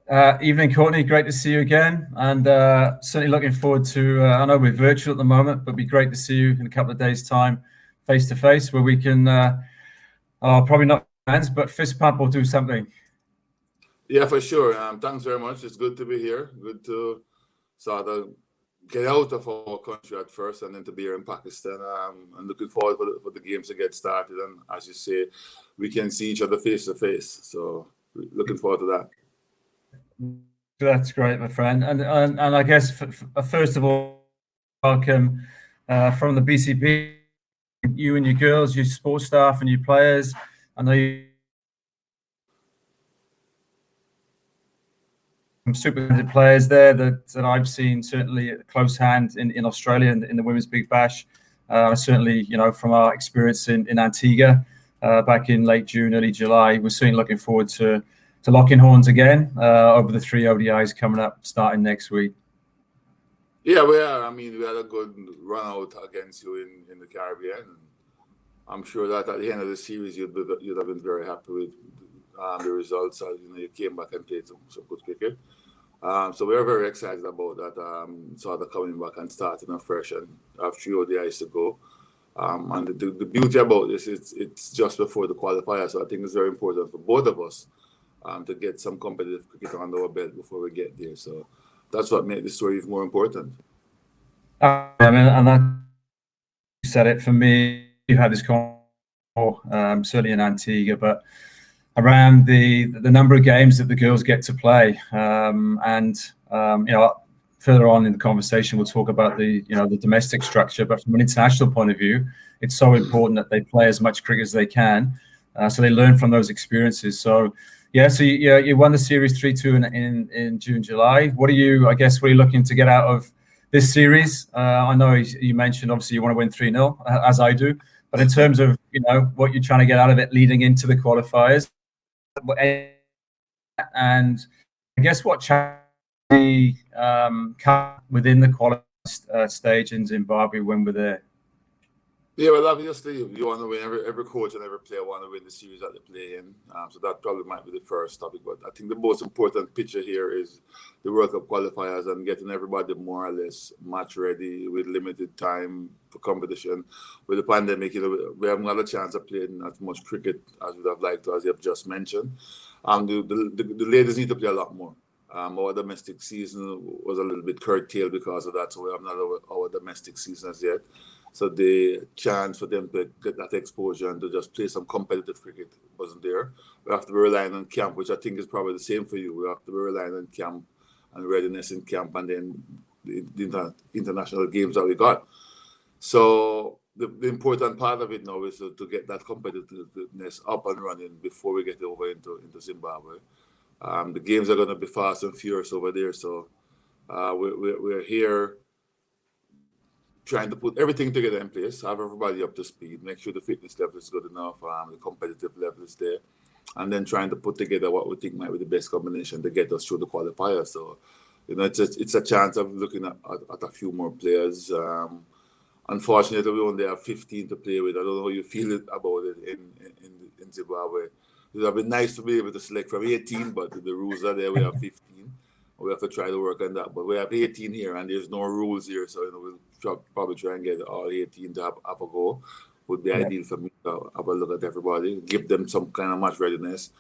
Evening, Courtney. Great to see you again, and certainly looking forward to. I know we're virtual at the moment, but it'd be great to see you in a couple of days' time, face to face, where we can. Probably not hands, but fist pump or do something. Yeah, for sure. Thanks very much. It's good to be here. Good to sort of get out of our country at first and then to be here in Pakistan. I'm looking forward for the games to get started. And as you say, we can see each other face to face. So looking forward to that. That's great, my friend. And I guess first of all, welcome from the BCB, you and your girls, your sports staff, and your players. I know you. Some super talented players there that I've seen certainly at close hand in Australia in the Women's Big Bash. Certainly, from our experience in Antigua back in late June, early July, we're certainly looking forward to locking horns again over the 3 ODIs coming up starting next week. Yeah, we are. I mean, we had a good run out against you in the Caribbean. I'm sure that at the end of the series, you'd have been very happy with the results. You came back and played some good cricket. So we're very excited about that. Sort of coming back and starting afresh and have 3 ODIs to go. And the beauty about this is it's just before the qualifier. So I think it's very important for both of us to get some competitive cricket under our belt before we get there. So that's what made the story even more important. I mean, and that you said it for me. You've had this call, certainly in Antigua, but around the number of games that the girls get to play, further on in the conversation, we'll talk about the domestic structure. But from an international point of view, it's so important that they play as much cricket as they can, so they learn from those experiences. So. Yeah, so you won the series 3-2 in June, July. What are you looking to get out of this series? I know you mentioned obviously you want to win 3-0, as I do. But in terms of what you're trying to get out of it leading into the qualifiers, and I guess what challenge within the qualifier stage in Zimbabwe when we're there. Yeah, well, obviously, you want to win. Every coach and every player want to win the series that they play in. So that probably might be the first topic. But I think the most important picture here is the World Cup qualifiers and getting everybody more or less match ready with limited time for competition. With the pandemic, we haven't had a chance of playing as much cricket as we'd have liked to, as you have just mentioned. The ladies need to play a lot more. Our domestic season was a little bit curtailed because of that, so we have not our domestic season as yet. So the chance for them to get that exposure and to just play some competitive cricket wasn't there. We have to be relying on camp, which I think is probably the same for you. We have to be relying on camp and readiness in camp and then the international games that we got. So the important part of it now is to get that competitiveness up and running before we get over into Zimbabwe. The games are going to be fast and furious over there. So we're here trying to put everything together in place, have everybody up to speed, make sure the fitness level is good enough, the competitive level is there, and then trying to put together what we think might be the best combination to get us through the qualifier. So, it's a chance of looking at a few more players. Unfortunately, we only have 15 to play with. I don't know how you feel about it in Zimbabwe. It would have been nice to be able to select from 18, but the rules are there. We have 15. We have to try to work on that. But we have 18 here, and there's no rules here. So, we'll probably try and get all 18 to have a go. Would be ideal for me to have a look at everybody, give them some kind of match readiness,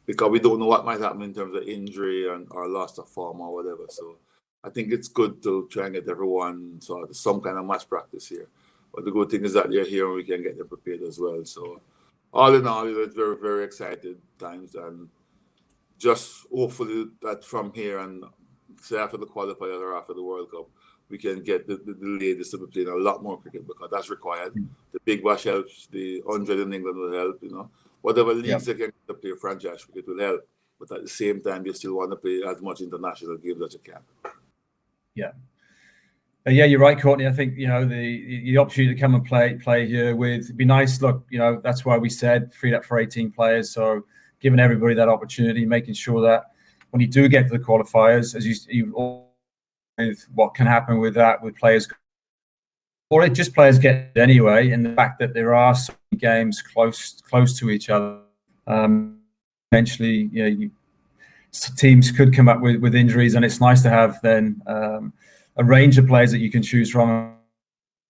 because we don't know what might happen in terms of injury or loss of form or whatever. So I think it's good to try and get everyone sort of some kind of match practice here. But the good thing is that they're here and we can get them prepared as well. So all in all, it's very, very excited times, and just hopefully that from here and say after the qualifiers or after the World Cup, we can get the ladies to be playing a lot more cricket because that's required. The Big Bash helps, the 100 in England will help, Whatever leagues they can get to play franchise cricket will help. But at the same time, you still want to play as much international games as you can. Yeah. Yeah, you're right, Courtney. I think, the opportunity to come and play here it'd be nice. Look, that's why we said freed up for 18 players. So giving everybody that opportunity, making sure that when you do get to the qualifiers, as you with what can happen with that, with players, or just players get anyway, and the fact that there are so many games close to each other, eventually, teams could come up with injuries, and it's nice to have then a range of players that you can choose from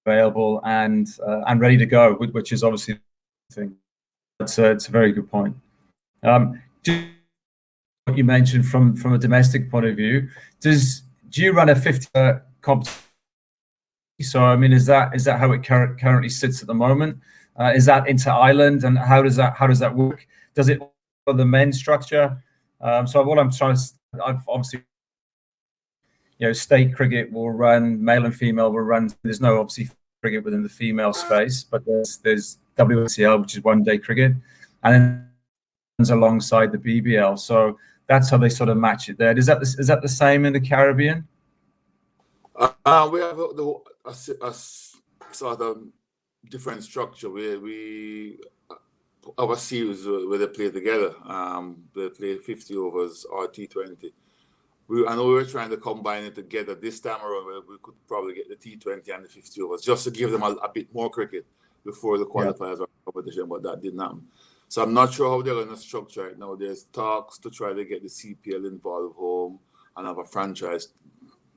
available and ready to go, which is obviously the thing. It's a very good point. What you mentioned from a domestic point of view, do you run a 50 competition? So I mean, is that how it currently sits at the moment? Is that inter-island, and how does that work? Does it for the men's structure? So what I'm trying to, I've obviously, state cricket will run, male and female will run. There's no obviously cricket within the female space, but there's WCL, which is one-day cricket, and then alongside the BBL. So that's how they sort of match it there. Is that the same in the Caribbean? We have a sort of different structure where we have a series where they play together. They play 50 overs or T20. I know we were trying to combine it together this time around, where we could probably get the T20 and the 50 overs just to give them a bit more cricket before the qualifiers or competition, but that didn't happen. So I'm not sure how they're going to structure it now. There's talks to try to get the CPL involved home and have a franchise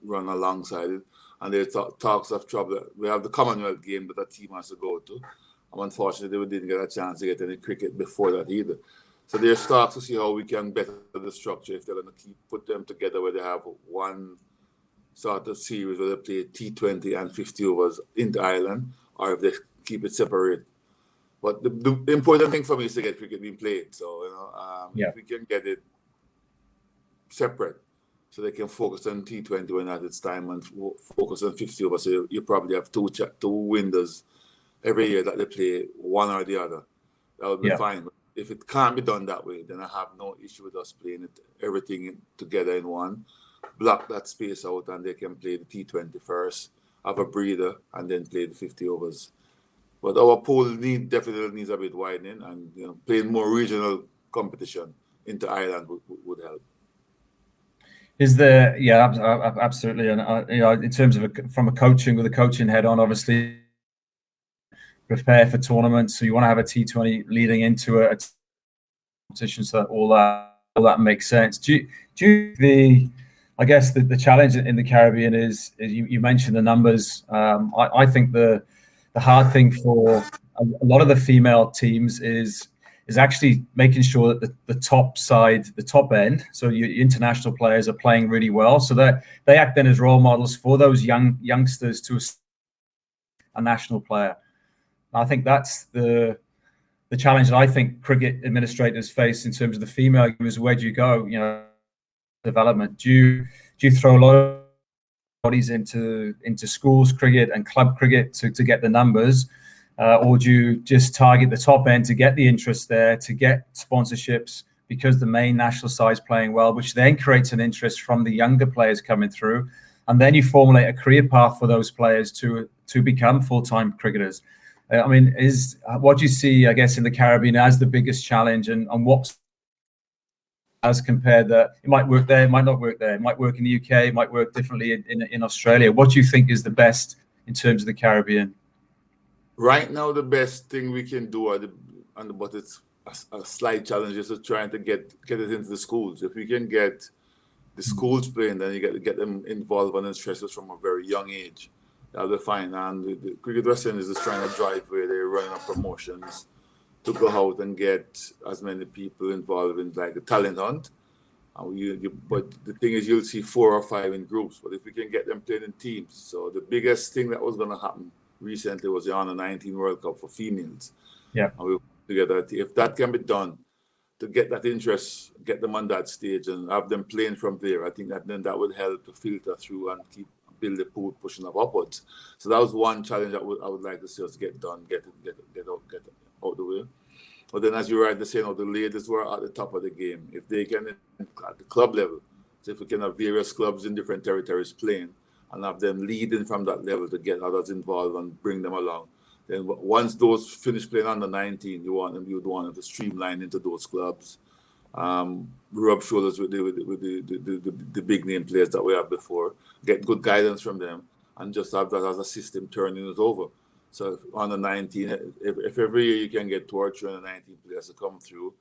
run alongside it. And there's talks of trouble. We have the Commonwealth game that a team has to go to. And unfortunately, we didn't get a chance to get any cricket before that either. So there's talks to see how we can better the structure, if they're going to put them together where they have one sort of series where they play T20 and 50 overs in the island, or if they keep it separate. But the important thing for me is to get cricket being played. So, if we can get it separate, so they can focus on T20 when at its time and focus on 50 overs. So you probably have two windows every year that they play one or the other. That would be fine. But if it can't be done that way, then I have no issue with us playing everything together in one. Block that space out, and they can play the T20 first, have a breather, and then play the 50 overs. But our pool definitely needs a bit widening, and playing more regional competition into Ireland would help. Is there? Yeah, absolutely. And in terms of from a coaching with a coaching head on, obviously prepare for tournaments. So you want to have a T20 leading into a competition, so that all that makes sense. Do you I guess the challenge in the Caribbean is you mentioned the numbers. I think the hard thing for a lot of the female teams is actually making sure that the top end, so your international players are playing really well, so that they act then as role models for those youngsters to a national player. I think that's the challenge that I think cricket administrators face in terms of the female game is, where do you go? Development. Do you throw a lot of bodies into schools cricket and club cricket to get the numbers? Or do you just target the top end to get the interest there, to get sponsorships, because the main national side is playing well, which then creates an interest from the younger players coming through, and then you formulate a career path for those players to become full-time cricketers. I mean, what do you see, I guess, in the Caribbean as the biggest challenge, and what as compared that it might work there, it might not work there, it might work in the UK, it might work differently in Australia? What do you think is the best in terms of the Caribbean? Right now, the best thing we can do, but it's a slight challenge, is to trying to get it into the schools. If we can get the schools playing, then you get them involved and interested from a very young age. That'll be fine. And the Cricket West Indies is trying to drive where they're running up promotions to go out and get as many people involved in like the talent hunt. But the thing is, you'll see 4 or 5 in groups. But if we can get them playing in teams, so the biggest thing that was going to happen recently was the Under-19 World Cup for females. Yeah. And we put together, if that can be done to get that interest, get them on that stage and have them playing from there, I think that would help to filter through and build the pool pushing up upwards. So that was one challenge I would like to see us get done, get out the way. But then, as you rightly say, the ladies were at the top of the game. If they can, at the club level, so if we can have various clubs in different territories playing and have them leading from that level to get others involved and bring them along, then once those finish playing under 19, you'd want them to streamline into those clubs, rub shoulders with the big name players that we had before, get good guidance from them, and just have that as a system turning it over. So on the 19, if every year you can get 2 or 3 under 19 players to come through,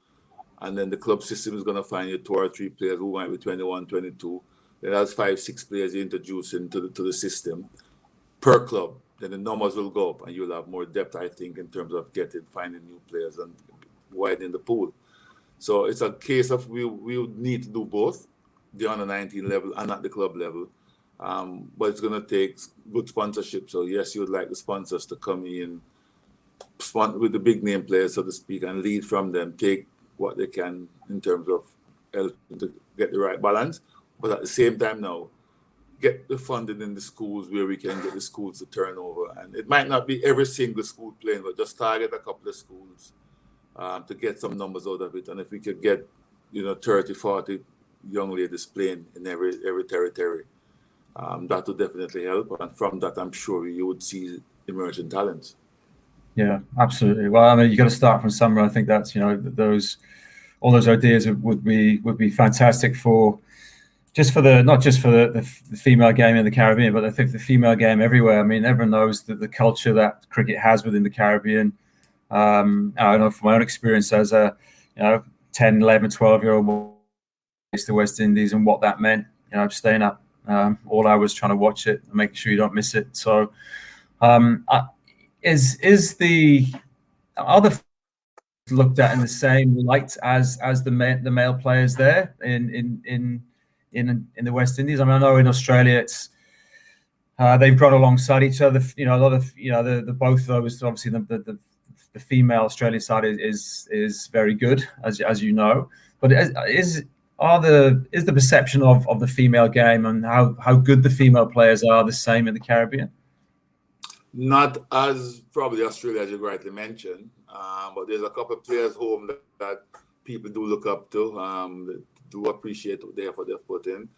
and then the club system is going to find you 2 or 3 players who might be 21, 22. Then that's 5, 6 players you introduce into the system per club. Then the numbers will go up, and you'll have more depth, I think, in terms of finding new players and widening the pool. So it's a case of we would need to do both, the under 19 level and at the club level. But it's going to take good sponsorship. So yes, you would like the sponsors to come in with the big name players, so to speak, and lead from them, take what they can in terms of helping to get the right balance. But at the same time now, get the funding in the schools where we can get the schools to turn over. And it might not be every single school playing, but just target a couple of schools to get some numbers out of it. And if we could get, 30, 40 young ladies playing in every territory, that would definitely help. And from that, I'm sure you would see emerging talents. Yeah, absolutely. Well, I mean, you got to start from somewhere. I think that's, all those ideas would be fantastic for not just for the female game in the Caribbean, but I think the female game everywhere. I mean, everyone knows that the culture that cricket has within the Caribbean. I know from my own experience as a 10, 11, 12-year-old to West Indies and what that meant. Staying up all hours trying to watch it and making sure you don't miss it. So, are the looked at in the same light as the male players there in the West Indies? I mean, I know in Australia it's they've got alongside each other. A lot of the both of those. Obviously, the female Australian side is very good, as you know. But is the perception of the female game and how good the female players are the same in the Caribbean? Not as probably Australia, as you rightly mentioned, but there's a couple of players home that people do look up to, do appreciate what the effort they've put in.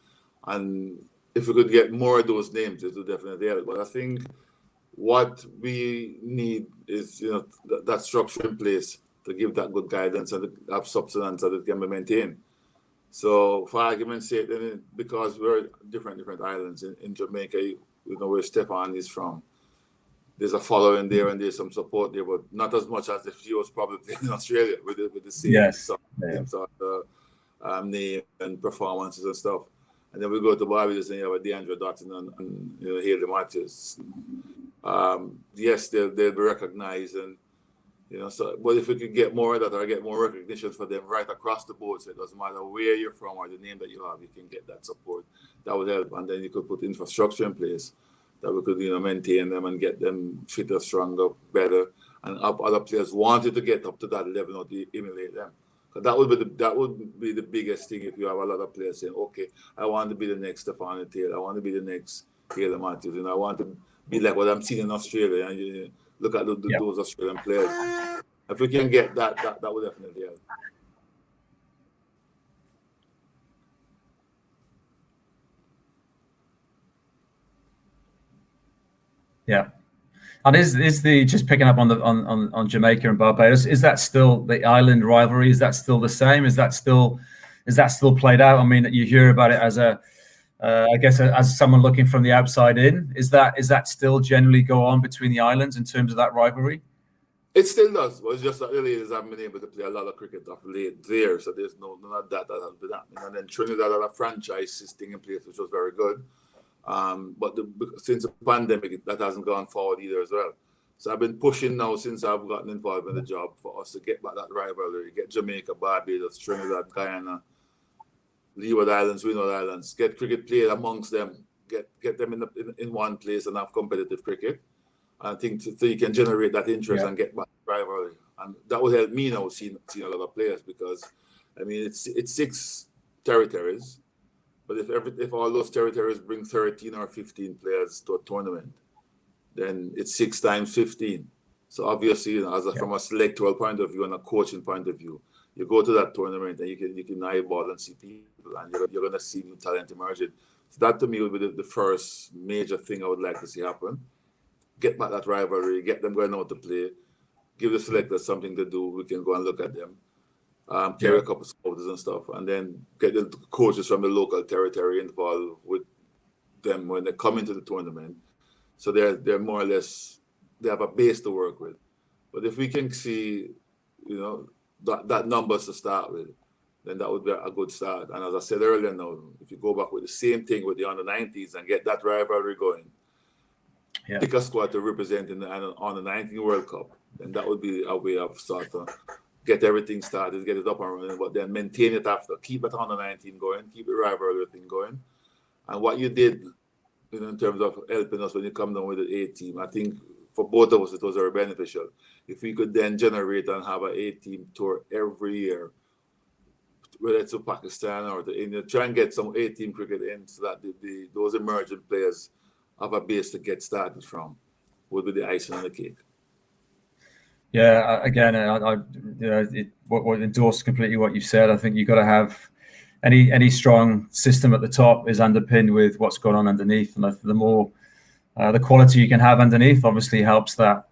And if we could get more of those names, it would definitely help. But I think what we need is that structure in place to give that good guidance and to have substance that it can be maintained. So for argument's sake, because we're different islands in Jamaica, where Stefan is from, there's a following there and there's some support there, but not as much as if he was probably playing in Australia with the same sort of name and performances and stuff. And then we go to Barbados and you have DeAndre Dotton and Haley Matthews. Yes, they'll be recognized and but if we could get more of that or get more recognition for them right across the board, so it doesn't matter where you're from or the name that you have, you can get that support. That would help, and then you could put infrastructure in place that we could maintain them and get them fitter, stronger, better, and other players wanted to get up to that level, not to emulate them. Because that would be the biggest thing if you have a lot of players saying, okay, I want to be the next Stefan Taylor, I want to be the next Haley Matthews, I want to be like what I'm seeing in Australia, and look at those Australian players. If we can get that would definitely help. Yeah. And is the just picking up on Jamaica and Barbados, is that still the island rivalry? Is that still the same? Is that still played out? I mean, you hear about it as I guess as someone looking from the outside in. Is that still generally go on between the islands in terms of that rivalry? It still does. Well, it's just that the ladies haven't been able to play a lot of cricket of late there, so there's none of that has been happening. And then Trinidad had a franchise system in place, which was very good. But since the pandemic, that hasn't gone forward either as well. So I've been pushing now since I've gotten involved in the job for us to get back that rivalry, get Jamaica, Barbados, Trinidad, Guyana, Leeward Islands, Windward Islands, get cricket played amongst them, get them in one place and have competitive cricket. I think so you can generate that interest and get back rivalry, and that will help me now seeing a lot of players, because I mean it's 6 territories. But if all those territories bring 13 or 15 players to a tournament, then it's 6 times 15. So obviously, from a selectoral point of view and a coaching point of view, you go to that tournament and you can eyeball and see people, and you're going to see new talent emerging. So that to me would be the first major thing I would like to see happen. Get back that rivalry, get them going out to play, give the selectors something to do. We can go and look at them. Carry a couple of scouts and stuff, and then get the coaches from the local territory involved with them when they come into the tournament. So they're more or less, they have a base to work with. But if we can see, that numbers to start with, then that would be a good start. And as I said earlier, now if you go back with the same thing with the under-19s and get that rivalry going, pick a squad to represent in the under-19 World Cup, then that would be a way of sort of get everything started, get it up and running, but then maintain it after. Keep it under-19 going, keep the rivalry thing going. And what you did, in terms of helping us when you come down with the A team, I think for both of us it was very beneficial. If we could then generate and have an A team tour every year, whether it's to Pakistan or to India, try and get some A team cricket in so that those emerging players have a base to get started from, would be the icing on the cake. Yeah, again, I endorse completely what you said. I think you've got to have any strong system at the top is underpinned with what's going on underneath, and the more the quality you can have underneath obviously helps that.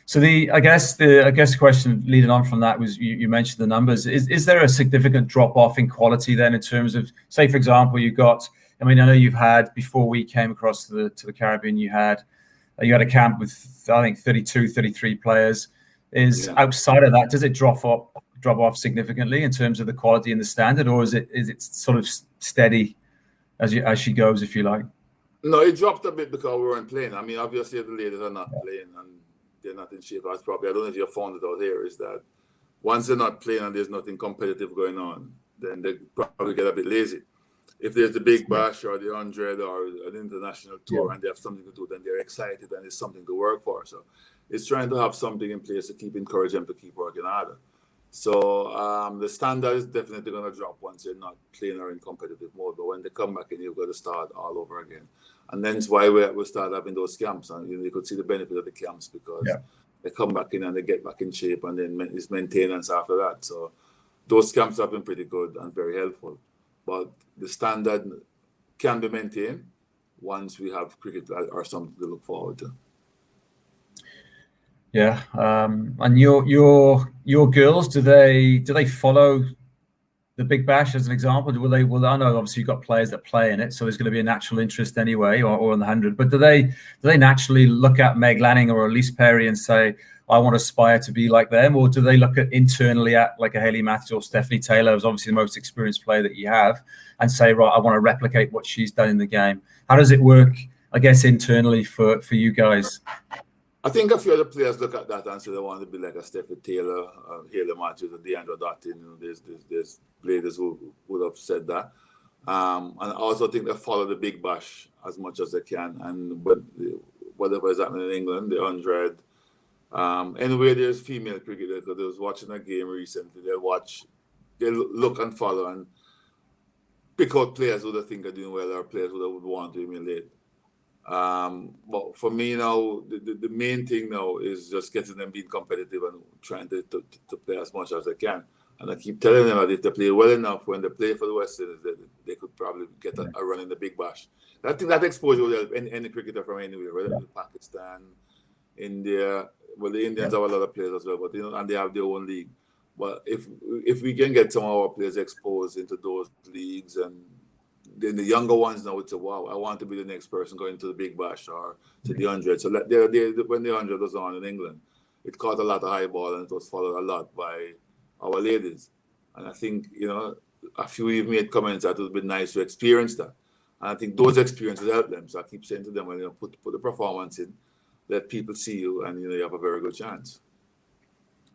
So I guess the question leading on from that was you mentioned the numbers. Is there a significant drop off in quality then in terms of, say for example, you've got, I mean, I know you've had, before we came across to the Caribbean, you had a camp with, I think, 32, 33 players. Outside of that, does it drop off significantly in terms of the quality and the standard, or is it sort of steady as she goes, if you like? No, it dropped a bit because we weren't playing. I mean, obviously the ladies are not playing and they're not in shape. That's probably, I don't know if you found it out here, is that once they're not playing and there's nothing competitive going on, then they probably get a bit lazy. If there's the Big Bash or the 100 or an international tour and they have something to do, then they're excited and it's something to work for. So it's trying to have something in place to keep encouraging them to keep working harder. So the standard is definitely going to drop once you're not playing or in competitive mode. But when they come back in, you've got to start all over again. And then it's why we start having those camps. And you could see the benefit of the camps because they come back in and they get back in shape, and then it's maintenance after that. So those camps have been pretty good and very helpful. But the standard can be maintained once we have cricket or something to look forward to. Yeah, and your girls, do they follow the Big Bash as an example? Will I know obviously you've got players that play in it, so there's going to be a natural interest anyway, or on the 100. But do they naturally look at Meg Lanning or Elise Perry and say, I want to aspire to be like them, or do they look at internally at like a Hayley Matthews or Stephanie Taylor, who's obviously the most experienced player that you have, and say, right, I want to replicate what she's done in the game? How does it work, I guess, internally for you guys? I think a few other players look at that and say they want to be like a Stephanie Taylor, Hayley Matthews, or Deandra Dottin. There's players who would have said that. And I also think they follow the Big Bash as much as they can. And whatever is happening in England, the 100. Anyway, there's female cricketers, because I was watching a game recently. They look and follow and pick out players who they think are doing well or players who they would want to emulate. But for me now, the main thing now is just getting them being competitive and trying to play as much as they can. And I keep telling them that if they play well enough, when they play for the West Indies, they could probably get a run in the Big Bash. I think that exposure will help any cricketer from anywhere, whether it's Pakistan, India. Well, the Indians have a lot of players as well, but and they have their own league. But if we can get some of our players exposed into those leagues, and then the younger ones now would say, wow, I want to be the next person going to the Big Bash or to the 100. So when the 100 was on in England, it caught a lot of eyeball and it was followed a lot by our ladies. And I think, a few even made comments that it would be nice to experience that. And I think those experiences help them. So I keep saying to them, put the performance in, let people see you, and you have a very good chance.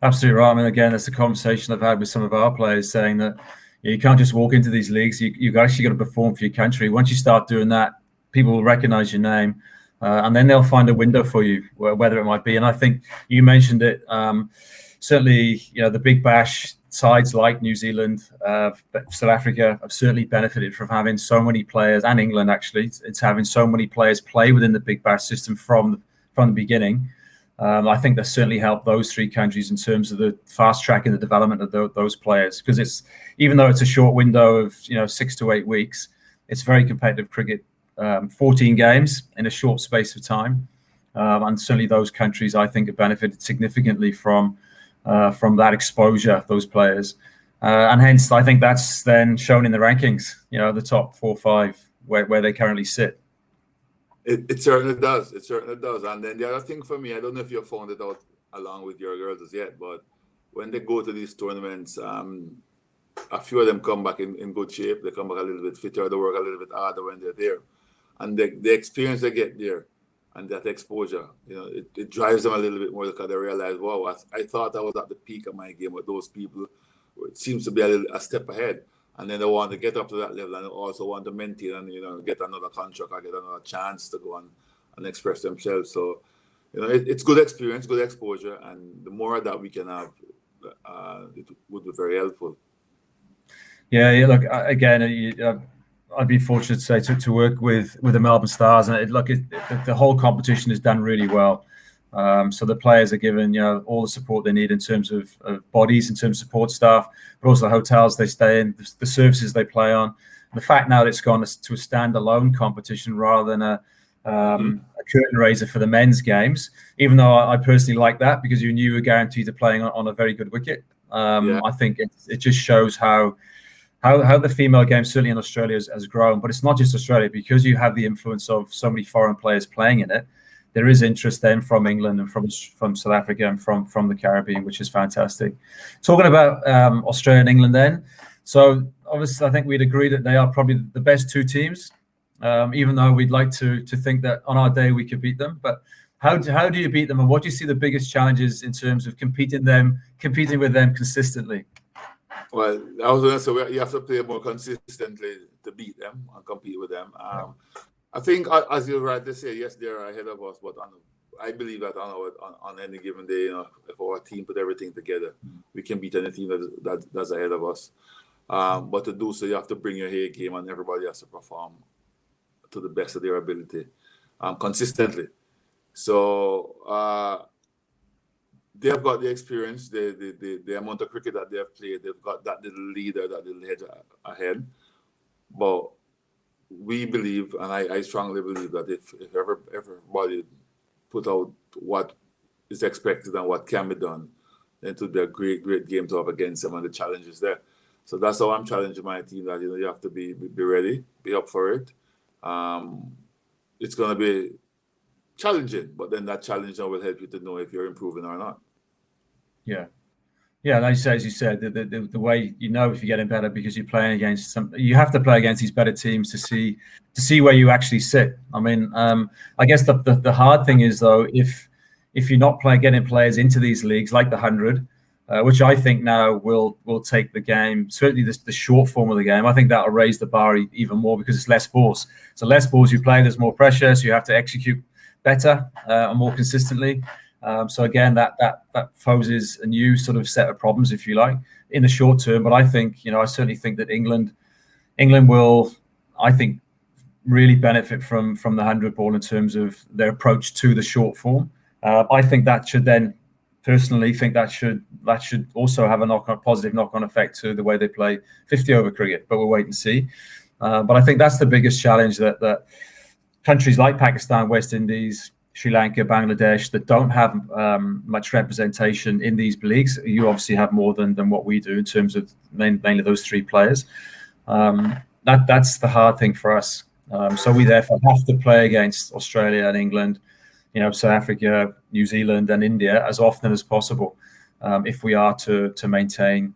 Absolutely right. I mean, again, that's a conversation I've had with some of our players, saying that you can't just walk into these leagues. You've actually got to perform for your country. Once you start doing that, people will recognize your name, and then they'll find a window for you, whether it might be. And I think you mentioned it. Certainly, the Big Bash sides like New Zealand, South Africa have certainly benefited from having so many players, and England actually, it's having so many players play within the Big Bash system from the beginning. I think that certainly helped those three countries in terms of the fast tracking the development of those players, because it's, even though it's a short window of 6 to 8 weeks, it's very competitive cricket. 14 games in a short space of time, and certainly those countries I think have benefited significantly from that exposure, those players, and hence I think that's then shown in the rankings. The top 4 or 5 where they currently sit. It certainly does. It certainly does. And then the other thing for me, I don't know if you found it out along with your girls as yet, but when they go to these tournaments, a few of them come back in good shape. They come back a little bit fitter. They work a little bit harder when they're there. And the experience they get there and that exposure, it drives them a little bit more because they realize, wow, I thought I was at the peak of my game, but those people, it seems to be a step ahead. And then they want to get up to that level and also want to maintain and, get another contract or get another chance to go on and express themselves. So, it's good experience, good exposure. And the more that we can have, it would be very helpful. Yeah. Look, again, I'd be fortunate to say to work with the Melbourne Stars, and the whole competition is done really well. So the players are given, all the support they need in terms of bodies, in terms of support staff, but also the hotels they stay in, the services they play on. The fact now that it's gone to a standalone competition rather than a curtain raiser for the men's games, even though I personally like that because you knew you were guaranteed to playing on a very good wicket. I think it just shows how the female game, certainly in Australia, has grown. But it's not just Australia, because you have the influence of so many foreign players playing in it. There is interest then from England and from South Africa and from the Caribbean, which is fantastic. Talking about Australia and England then. So obviously, I think we'd agree that they are probably the best two teams, even though we'd like to think that on our day we could beat them. But how do you beat them, and what do you see the biggest challenges in terms of competing with them consistently? Well, I was going to say you have to play more consistently to beat them and compete with them. I think, as you're right to say, yes, they're ahead of us, but I believe that on any given day, if our team put everything together, we can beat any team that's ahead of us. But to do so, you have to bring your A game, and everybody has to perform to the best of their ability consistently. So they have got the experience, the amount of cricket that they have played. They've got that little leader, that little head ahead. But we believe, and I strongly believe, that if everybody put out what is expected and what can be done, then it would be a great game to have against them, and the challenge is there. So that's how I'm challenging my team, that you have to be ready, be up for it. It's going to be challenging, but then that challenge will help you to know if you're improving or not. Yeah, as you said, the way if you're getting better, because you're playing against you have to play against these better teams to see where you actually sit. I mean, I guess the hard thing is, though, if you're not getting players into these leagues like the 100, which I think now will take the game, certainly the short form of the game, I think that'll raise the bar even more, because it's less balls. So less balls you play, there's more pressure, so you have to execute better and more consistently. So again, that poses a new sort of set of problems, if you like, in the short term. But I think, I certainly think that England will, I think, really benefit from the 100 ball in terms of their approach to the short form. I think that should then, personally, think that should also have a positive knock-on effect to the way they play 50 over cricket. But we'll wait and see. But I think that's the biggest challenge that countries like Pakistan, West Indies, Sri Lanka, Bangladesh, that don't have much representation in these leagues. You obviously have more than what we do in terms of mainly those three players. That's the hard thing for us. So we therefore have to play against Australia and England, South Africa, New Zealand, and India as often as possible, if we are to maintain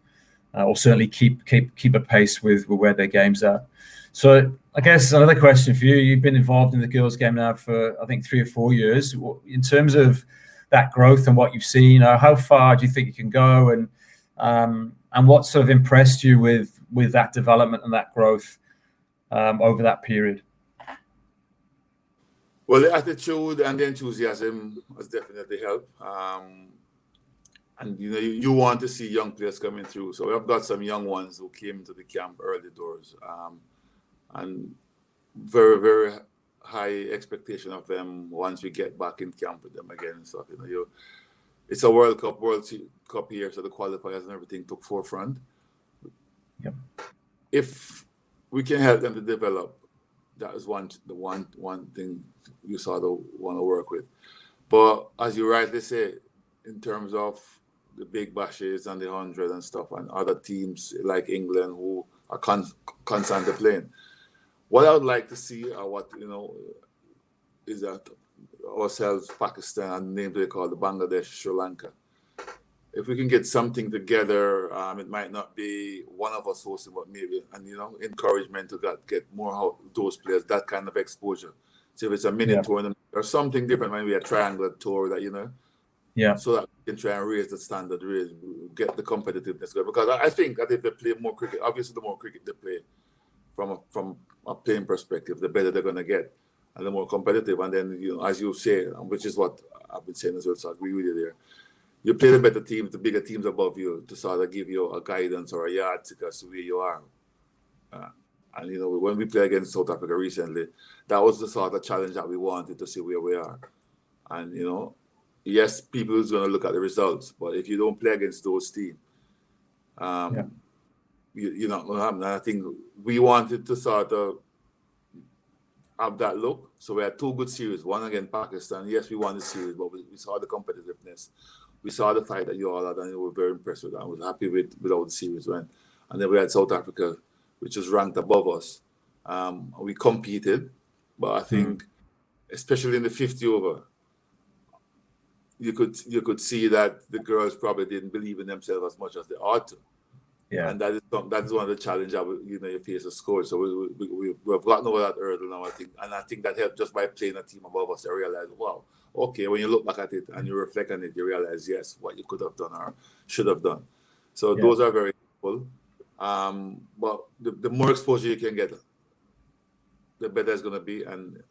or certainly keep a pace with where their game's at. So I guess another question for you. You've been involved in the girls' game now for, I think, 3 or 4 years. In terms of that growth and what you've seen, how far do you think you can go, and what sort of impressed you with that development and that growth over that period? Well, the attitude and the enthusiasm has definitely helped. And you want to see young players coming through. So we've got some young ones who came into the camp early doors. And very, very high expectation of them once we get back in camp with them again and stuff. It's a World Cup here, so the qualifiers and everything took forefront. Yep. If we can help them to develop, that is one thing you sort of want to work with. But as you rightly say, in terms of the big bashes and the 100 and stuff, and other teams like England who are constantly playing, what I would like to see, or what is that ourselves, Pakistan, and names they call the Bangladesh, Sri Lanka. if we can get something together, it might not be one of us hosting, but maybe, and encouragement to get more those players, that kind of exposure. So if it's a mini tournament or something different, maybe a triangular tour so that we can try and raise the standard, get the competitiveness going. Because I think that if they play more cricket, obviously the more cricket they play from a playing perspective, the better they're going to get and the more competitive. And then, as you say, which is what I've been saying as well, so I agree with you there. You play the better teams, the bigger teams above you, to sort of give you a guidance or a yardstick as to where you are. And when we played against South Africa recently, that was the sort of challenge that we wanted to see where we are. And yes, people is going to look at the results, but if you don't play against those teams, you're not going to happen. And I think we wanted to sort of have that look. So we had two good series, one against Pakistan. Yes, we won the series, but we saw the competitiveness. We saw the fight that you all had, and we were very impressed with that. I was happy with how the series went. And then we had South Africa, which is ranked above us. We competed, but I think, especially in the 50 over, you could see that the girls probably didn't believe in themselves as much as they ought to. Yeah. And that is one of the challenges that you face a score. So we've gotten over that hurdle now, I think that helped just by playing a team above us. I realized, wow, okay, when you look back at it and you reflect on it, you realize, yes, what you could have done or should have done. So those are very helpful. But the more exposure you can get, the better it's going to be. And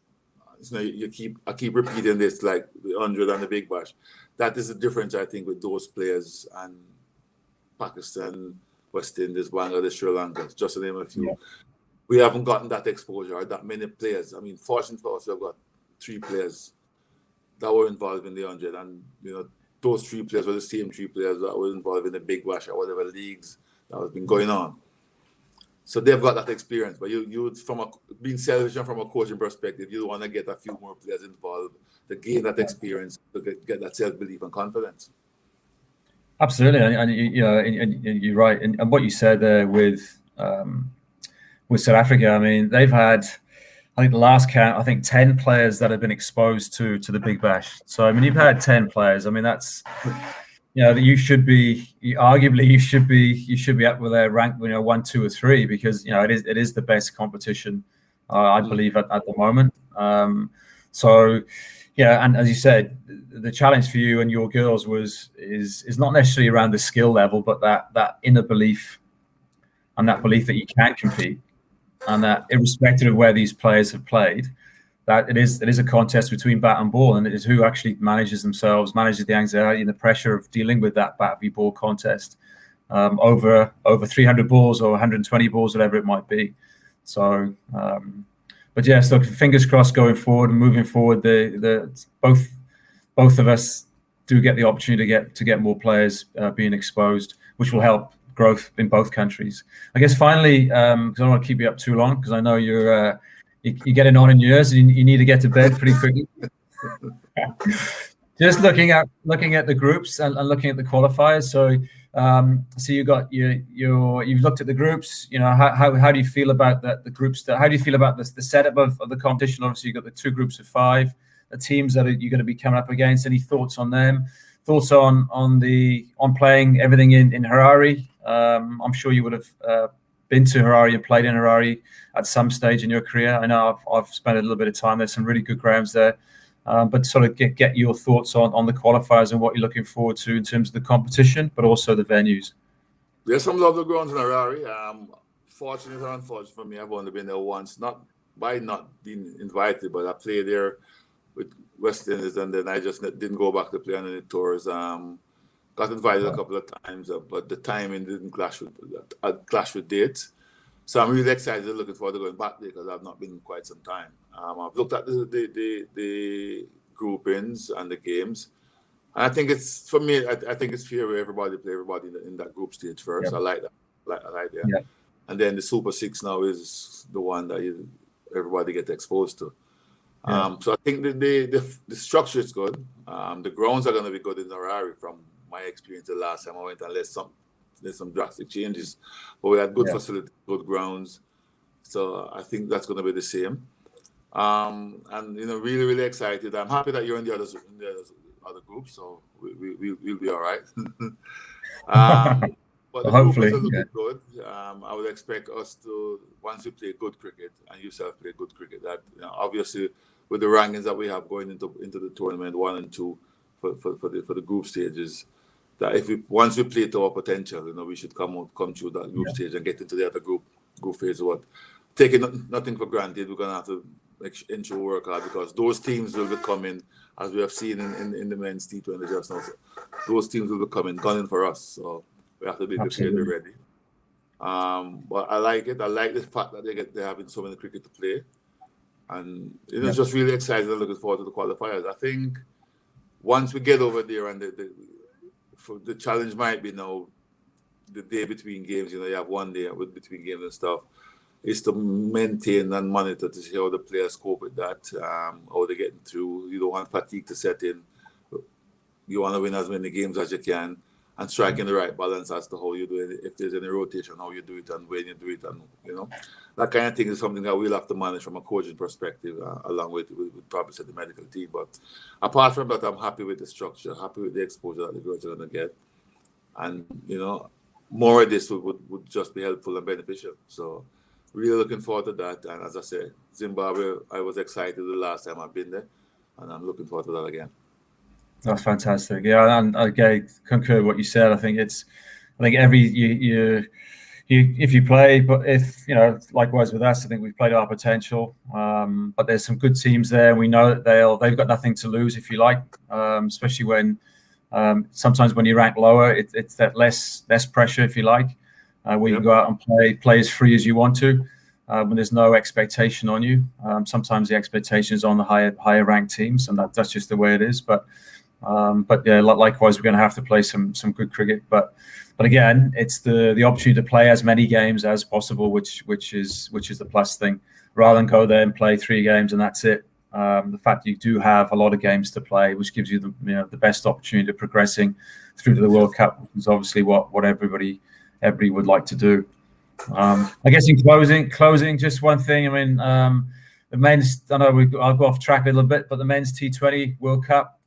I keep repeating this, like the 100 and the Big Bash. That is the difference, I think, with those players and Pakistan, West Indies, Bangladesh, Sri Lanka, just to name a few. We haven't gotten that exposure or that many players. I mean, fortunately for us, we've got 3 players that were involved in the 100, and those 3 players were the same 3 players that were involved in the Big Bash or whatever leagues that has been going on. So they've got that experience. But you being selfish and from a coaching perspective, you want to get a few more players involved to gain that experience, to get that self-belief and confidence. Absolutely, and you're right. And what you said there with South Africa, I mean, they've had, I think the last count, I think 10 players that have been exposed to the Big Bash. So I mean, you've had 10 players. I mean, that's you should be up with their rank, 1, 2, or 3, because it is the best competition, I believe at the moment. So. Yeah, and as you said, the challenge for you and your girls is not necessarily around the skill level, but that inner belief and that belief that you can compete, and that irrespective of where these players have played, that it is a contest between bat and ball, and it is who actually manages the anxiety and the pressure of dealing with that bat v ball contest over 300 balls or 120 balls, whatever it might be. So. But yes, look, fingers crossed going forward and moving forward. Both of us do get the opportunity to get more players being exposed, which will help growth in both countries. I guess finally, because I don't want to keep you up too long, because I know you're getting on in years and you need to get to bed pretty quickly. Just looking at the groups and looking at the qualifiers. So you got you've looked at the groups. How do you feel about the groups? How do you feel about the setup of the competition? Obviously, you've got the 2 groups of 5, the teams that you're going to be coming up against. Any thoughts on them? Thoughts on playing everything in Harare? I'm sure you would have been to Harare and played in Harare at some stage in your career. I know I've spent a little bit of time. There's some really good grounds there. But sort of get your thoughts on the qualifiers and what you're looking forward to in terms of the competition, but also the venues. There's some lovely grounds in Harare. Fortunate or unfortunate for me, I've only been there once, not by not being invited, but I played there with West Indies, and then I just didn't go back to play on any tours. Got invited a couple of times, but the timing didn't clash with dates. So I'm really excited, looking forward to going back there, because I've not been in quite some time. I've looked at the groupings and the games. And I think it's, for me, I think it's fair where everybody play everybody in that group stage first. Yep. I like that. I like that. Yep. And then the Super 6 now is the one that everybody gets exposed to. So I think the structure is good. The grounds are going to be good in Harare from my experience the last time I went, unless there's some drastic changes. But we had good facilities, good grounds. So I think that's going to be the same. And really, really excited. I'm happy that you're in the other group. So we'll be all right. But the group is looking good. I would expect us to, once we play good cricket and yourself play good cricket, that obviously with the rankings that we have going into the tournament 1 and 2 for the group stages, that once we play to our potential, we should come through that group stage and get into the other group phase. What taking nothing for granted, we're gonna have to ensure work hard, because those teams will be coming, as we have seen in the men's T20 just now. So those teams will be coming gunning for us. So we have to be prepared, be ready. But I like it. I like the fact that they're having so many cricket to play, and it's just really exciting and looking forward to the qualifiers. I think once we get over there, and the challenge might be now the day between games. You have 1 day between games and stuff. Is to maintain and monitor to see how the players cope with that, how they're getting through. You don't want fatigue to set in. You want to win as many games as you can, and striking the right balance as to how you do it. If there's any rotation, how you do it and when you do it, and that kind of thing is something that we'll have to manage from a coaching perspective, along with probably the medical team. But apart from that, I'm happy with the structure, happy with the exposure that the girls are going to get, and more of this would just be helpful and beneficial. So really looking forward to that. And as I said, Zimbabwe, I was excited the last time I've been there, and I'm looking forward to that again. That's fantastic. Yeah, and I concur with what you said. I think if you play, but if likewise with us, I think we've played our potential. But there's some good teams there, and we know that they've got nothing to lose, if you like. Especially when sometimes when you rank lower, it's that less pressure, if you like, where you can go out and play as free as you want to, when there's no expectation on you. Sometimes the expectation is on the higher ranked teams, and that's just the way it is. But yeah, likewise, we're going to have to play some good cricket. But again, it's the opportunity to play as many games as possible, which is the plus thing, rather than go there and play 3 games and that's it. The fact that you do have a lot of games to play, which gives you the best opportunity of progressing through to the World Cup, which is obviously what everybody would like to do. I guess in closing, just one thing. I mean, the men's. I know I'll go off track a little bit, but the men's T20 World Cup.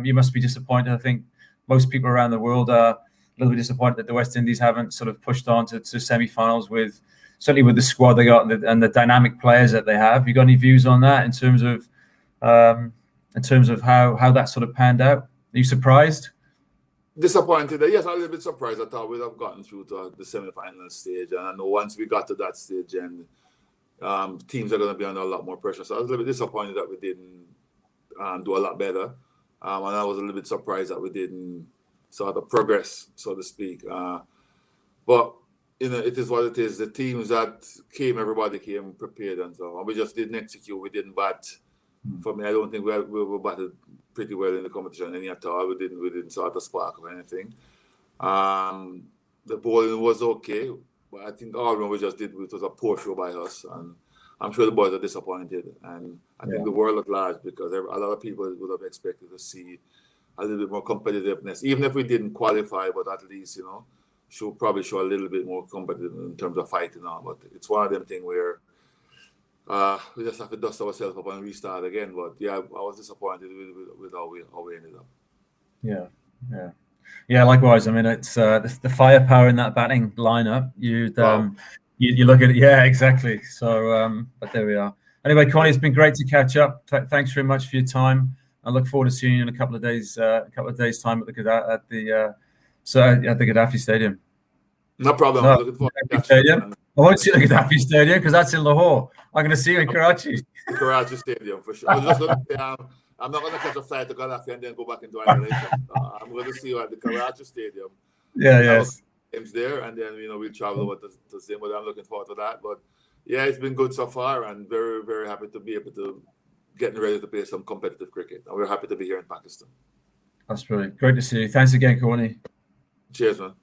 You must be disappointed. I think most people around the world are a little bit disappointed that the West Indies haven't sort of pushed on to semi-finals certainly with the squad they got and the dynamic players that they have. You got any views on that in terms of how that sort of panned out? Are you surprised? Disappointed. Yes, I'm a little bit surprised. I thought we'd have gotten through to the semi-final stage, and I know once we got to that stage, and teams are going to be under a lot more pressure. So I was a little bit disappointed that we didn't do a lot better. And I was a little bit surprised that we didn't sort of progress, so to speak. But it is what it is. The teams that came, everybody came prepared, and so on. We just didn't execute. We didn't bat. For me, I don't think we were batted pretty well in the competition any at all. We didn't sort of spark or anything. The bowling was okay, but I think all we just did, it was a poor show by us, and I'm sure the boys are disappointed, and I think the world at large, because a lot of people would have expected to see a little bit more competitiveness, even if we didn't qualify, but at least, probably show a little bit more competitive in terms of fighting on. But it's one of them things where we just have to dust ourselves up and restart again. But yeah, I was disappointed with how we ended up. Yeah. Likewise. I mean, it's the firepower in that batting lineup. You look at it, yeah, exactly. So, but there we are. Anyway, Connie, it's been great to catch up. Thanks very much for your time. I look forward to seeing you in a couple of days time at the Gaddafi Stadium. No problem. I'm looking forward to Stadium. I won't see the Gaddafi Stadium because that's in Lahore. I'm going to see you in Karachi. Karachi Stadium for sure. I was just going to say, I'm not going to catch a flight to Gaddafi and then go back into isolation. I'm going to see you at the Karachi Stadium. Yes. Games there, and then we'll travel over to Zimbabwe. I'm looking forward to that. But yeah, it's been good so far, and very, very happy to be able to getting ready to play some competitive cricket. And we're happy to be here in Pakistan. That's brilliant. Great to see you. Thanks again, Corny. Cheers, man.